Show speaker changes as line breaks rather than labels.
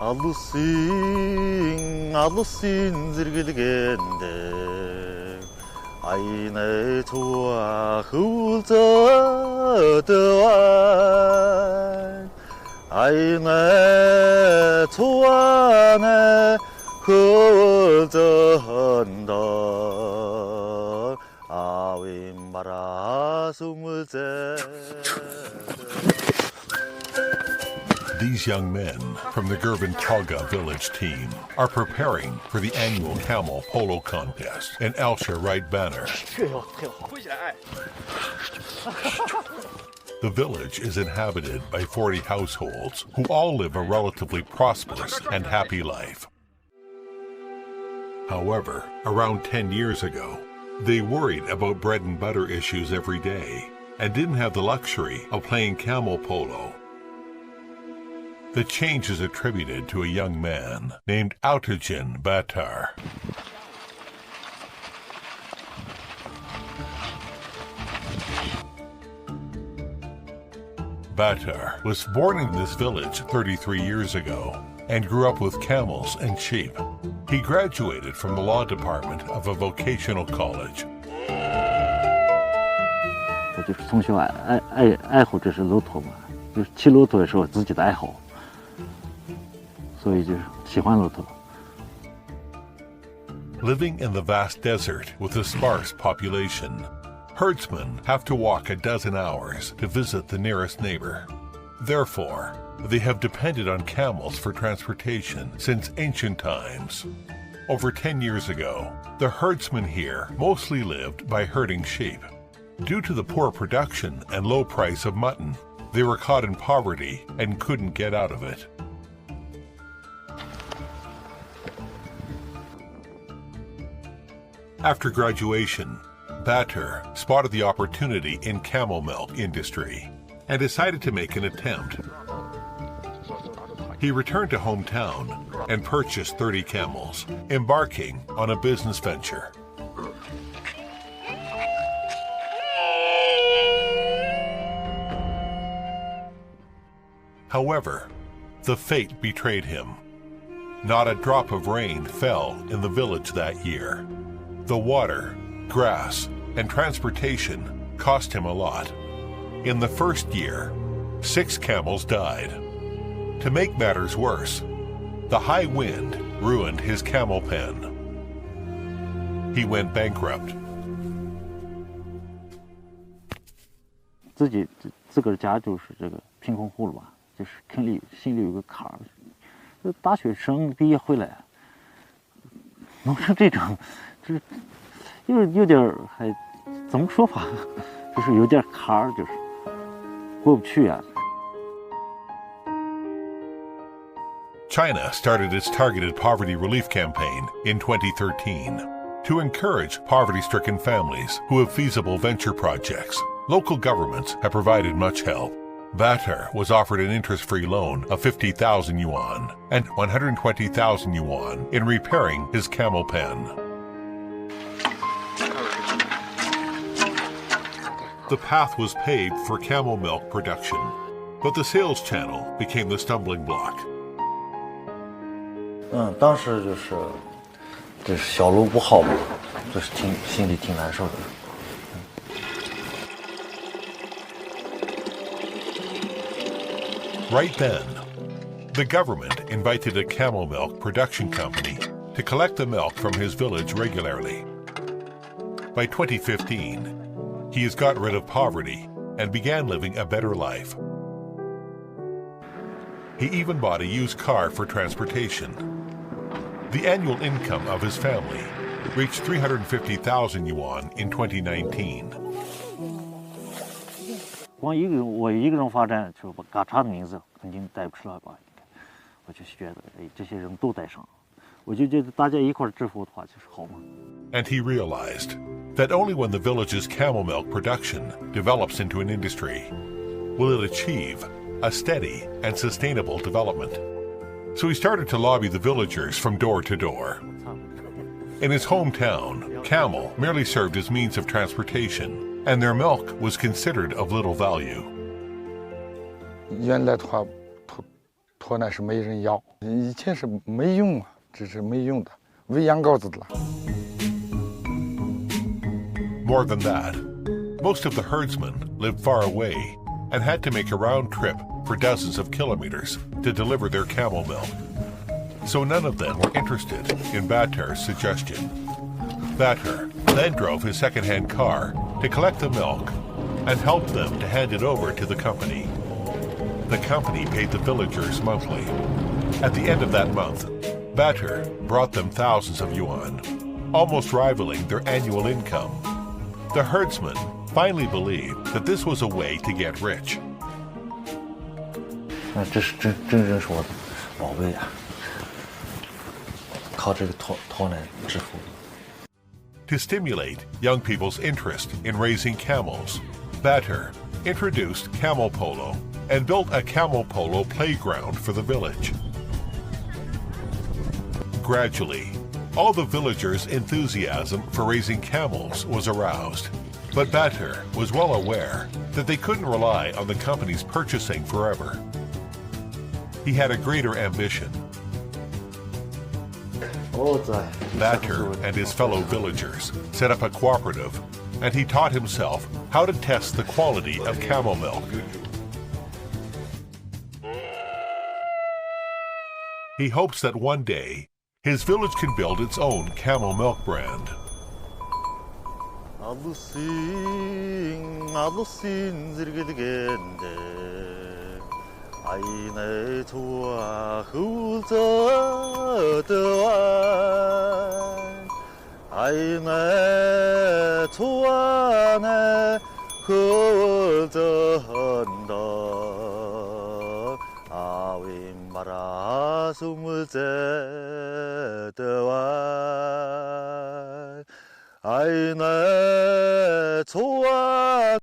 알루신 즐기겠네 아이네 좋아 훌쩍더와 아이네 좋아네 훌쩍한다 아윈마라 스물째
These young men from the Gervin-Taga village team are preparing for the annual camel polo contest in Alsha Right Banner. The village is inhabited by 40 households who all live a relatively prosperous and happy life. However, around 10 years ago, they worried about bread and butter issues every day and didn't have the luxury of playing camel polo. The change is attributed to a young man named Ottegen Battelle. Battelle was born in this village 33 years ago and grew up with camels and sheep. He graduated from the law department of a vocational college.
我就是从小爱好这是骆驼嘛，就是骑骆驼也是我自己的爱好。 所以就是喜欢骆驼。
Living in the vast desert with a sparse population, herdsmen have to walk a dozen hours to visit the nearest neighbor. Therefore, they have depended on camels for transportation since ancient times. Over 10 years ago, the herdsmen here mostly lived by herding sheep. Due to the poor production and low price of mutton, they were caught in poverty and couldn't get out of it. After graduation, Battelle spotted the opportunity in camel milk industry and decided to make an attempt. He returned to hometown and purchased 30 camels, embarking on a business venture. However, the fate betrayed him. Not a drop of rain fell in the village that year. The water, grass, and transportation cost him a lot. In the first year, 6 camels died. To make matters worse, the high wind ruined his camel pen. He went bankrupt.
自个儿家就是这个贫困户了吧，就是心里有个坎儿。大学生毕业回来，弄成这种。 就是有点还怎么说法，就是有点坎儿，就是过不去啊。
China started its targeted poverty relief campaign in 2013 to encourage poverty-stricken families who have feasible venture projects. Local governments have provided much help. Battelle was offered an interest-free loan of 50,000 yuan and 120,000 yuan in repairing his camel pen. The path was paved for camel milk production, but the sales channel became the stumbling block.
当时就是销路不好嘛，就是心里挺难受的。
Right then, the government invited a camel milk production company to collect the milk from his village regularly. By 2015, he has got rid of poverty and began living a better life. He even bought a used car for transportation. The annual income of his family reached 350,000 yuan in 2019.
光我一个人发展，就把嘎查的名字肯定带不出来吧？我就觉得，这些人都带上，我就觉得大家一块致富的话就是好嘛。
And he realized that only when the village's camel milk production develops into an industry will it achieve a steady and sustainable development. So he started to lobby the villagers from door to door. In his hometown, camel merely served as means of transportation, and their milk was considered of little value.
原来的话，驼呢是没人要，以前是没用啊，这是没用的，喂养羔子的了。
More than that, most of the herdsmen lived far away and had to make a round trip for dozens of kilometers to deliver their camel milk. So none of them were interested in Batter's suggestion. Batter then drove his second-hand car to collect the milk and helped them to hand it over to the company. The company paid the villagers monthly. At the end of that month, Batter brought them thousands of yuan, almost rivaling their annual income. The herdsmen finally believed that this was a way to get rich.
这是真是我的宝贝啊！靠这个驼来致富。
To stimulate young people's interest in raising camels, Batter introduced camel polo and built a camel polo playground for the village. Gradually, all the villagers' enthusiasm for raising camels was aroused, but Batter was well aware that they couldn't rely on the company's purchasing forever. He had a greater ambition. Batter and his fellow villagers set up a cooperative, and he taught himself how to test the quality of camel milk. He hopes that one day, his village can build its own camel milk brand.
아이네 좋아 훌저더완 아이네 좋아네 훌저한다 아윈마라 숨을제더완 아이네